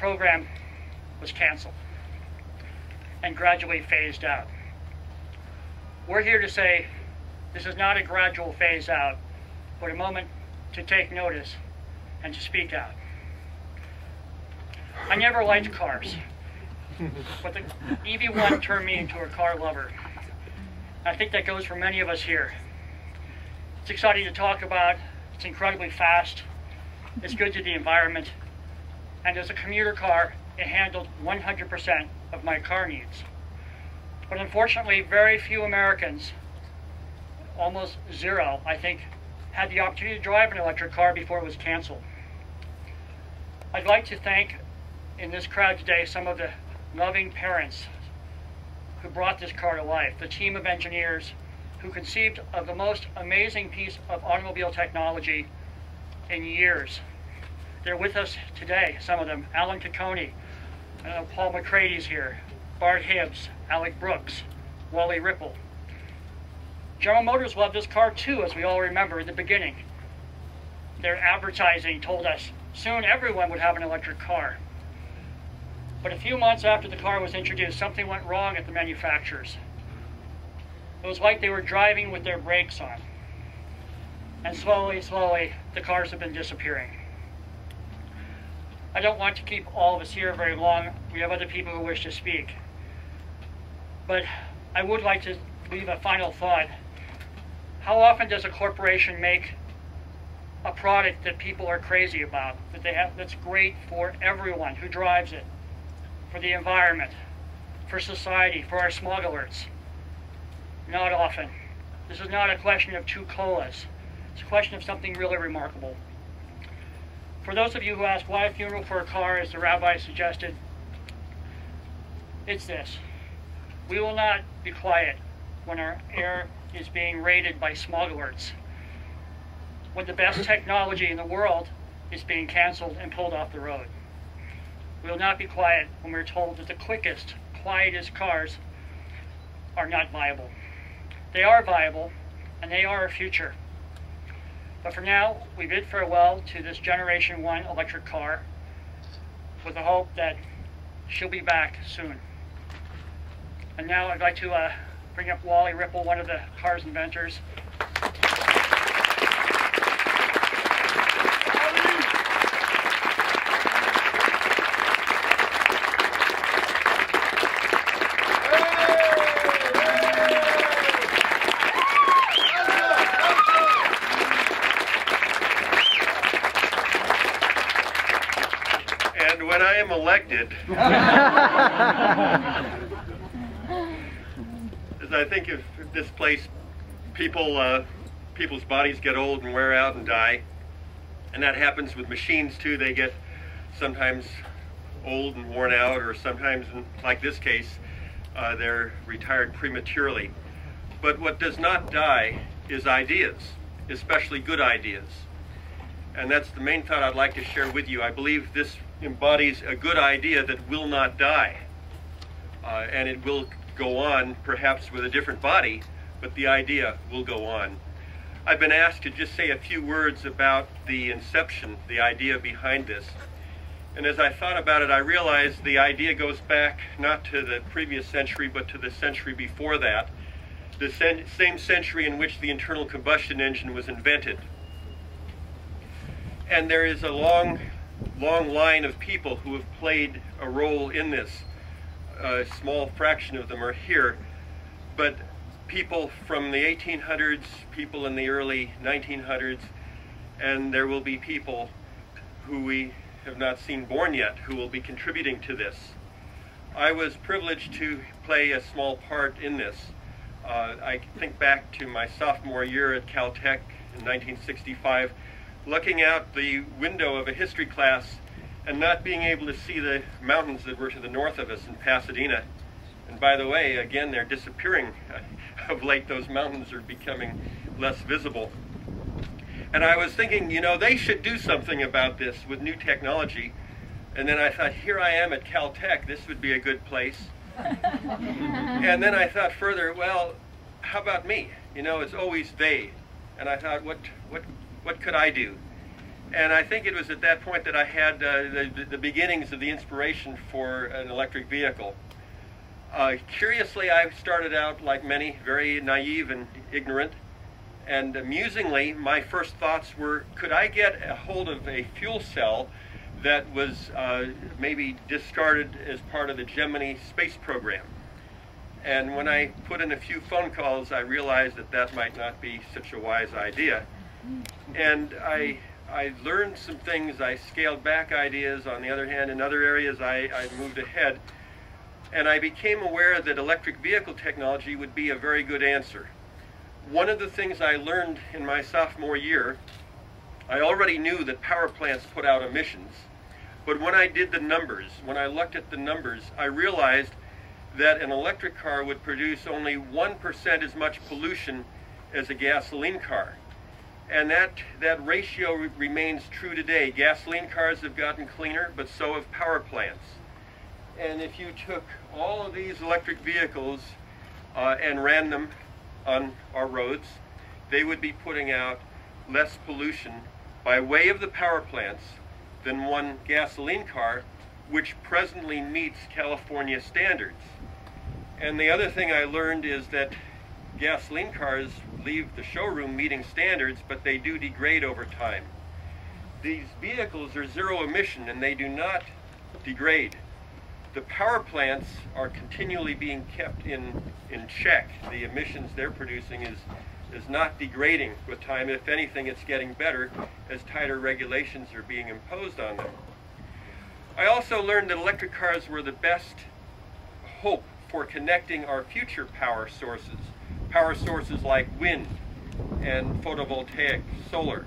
program was canceled and gradually phased out. We're here to say this is not a gradual phase out, but a moment to take notice and to speak out. I never liked cars, but the EV1 turned me into a car lover. I think that goes for many of us here. It's exciting to talk about, it's incredibly fast, it's good to the environment, and as a commuter car, it handled 100% of my car needs. But unfortunately, very few Americans, almost zero, I think, had the opportunity to drive an electric car before it was canceled. I'd like to thank, in this crowd today, some of the loving parents who brought this car to life, the team of engineers who conceived of the most amazing piece of automobile technology in years. They're with us today, some of them. Alan Ciccone, Paul MacCready's here, Bart Hibbs, Alec Brooks, Wally Rippel. General Motors loved this car too, as we all remember in the beginning. Their advertising told us soon everyone would have an electric car. But a few months after the car was introduced, something went wrong at the manufacturers. It was like they were driving with their brakes on. And slowly, slowly, the cars have been disappearing. I don't want to keep all of us here very long. We have other people who wish to speak. But I would like to leave a final thought. How often does a corporation make a product that people are crazy about, that's great for everyone who drives it, for the environment, for society, for our smugglers? Not often. This is not a question of two colas. It's a question of something really remarkable. For those of you who ask why a funeral for a car, as the rabbi suggested, it's this. We will not be quiet when our air is being raided by smugglers, when the best technology in the world is being canceled and pulled off the road. We will not be quiet when we're told that the quickest, quietest cars are not viable. They are viable, and they are our future. But for now, we bid farewell to this Generation 1 electric car with the hope that she'll be back soon. And now I'd like to bring up Wally Rippel, one of the car's inventors. And when I am elected, as I think of this place, people's bodies get old and wear out and die, and that happens with machines too. They get sometimes old and worn out, or sometimes, like this case, they're retired prematurely. But what does not die is ideas, especially good ideas. And that's the main thought I'd like to share with you. I believe this embodies a good idea that will not die. And it will go on, perhaps with a different body, but the idea will go on. I've been asked to just say a few words about the inception, the idea behind this. And as I thought about it, I realized the idea goes back not to the previous century, but to the century before that, the same century in which the internal combustion engine was invented. And there is a long line of people who have played a role in this. A small fraction of them are here, but people from the 1800s, people in the early 1900s, and there will be people who we have not seen born yet who will be contributing to this. I was privileged to play a small part in this. I think back to my sophomore year at Caltech in 1965, looking out the window of a history class and not being able to see the mountains that were to the north of us in Pasadena. And by the way, again, they're disappearing. Of late, those mountains are becoming less visible. And I was thinking, you know, they should do something about this with new technology. And then I thought, here I am at Caltech, this would be a good place. And then I thought further, well, how about me? You know, it's always they. And I thought, what could I do? And I think it was at that point that I had the beginnings of the inspiration for an electric vehicle. Curiously, I started out, like many, very naive and ignorant. And amusingly, my first thoughts were, could I get a hold of a fuel cell that was maybe discarded as part of the Gemini space program? And when I put in a few phone calls, I realized that that might not be such a wise idea. And I learned some things. I scaled back ideas. On the other hand, in other areas, I moved ahead. And I became aware that electric vehicle technology would be a very good answer. One of the things I learned in my sophomore year, I already knew that power plants put out emissions. But when I did the numbers, when I looked at the numbers, I realized that an electric car would produce only 1% as much pollution as a gasoline car. And that ratio remains true today. Gasoline cars have gotten cleaner, but so have power plants. And if you took all of these electric vehicles and ran them on our roads, they would be putting out less pollution by way of the power plants than one gasoline car, which presently meets California standards. And the other thing I learned is that gasoline cars leave the showroom meeting standards, but they do degrade over time. These vehicles are zero emission and they do not degrade. The power plants are continually being kept in check. The emissions they're producing is not degrading with time. If anything, it's getting better as tighter regulations are being imposed on them. I also learned that electric cars were the best hope for connecting our future power sources like wind and photovoltaic, solar.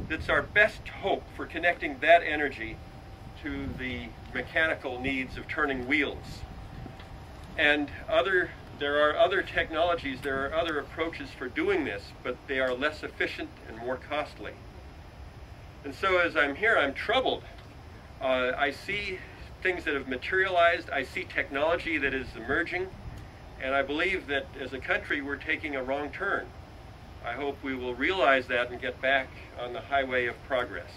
That's our best hope for connecting that energy to the mechanical needs of turning wheels. And there are other technologies, there are other approaches for doing this, but they are less efficient and more costly. And so as I'm here, I'm troubled. I see things that have materialized, I see technology that is emerging, and I believe that as a country we're taking a wrong turn. I hope we will realize that and get back on the highway of progress.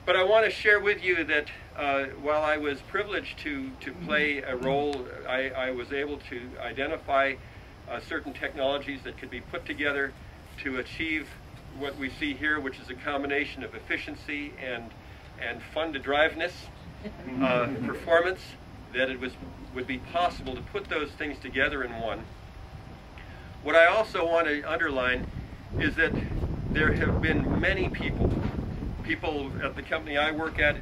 But I want to share with you that while I was privileged to play a role, I was able to identify certain technologies that could be put together to achieve what we see here, which is a combination of efficiency and fun-to-driveness, performance, that it would be possible to put those things together in one. What I also want to underline is that there have been many people at the company I work at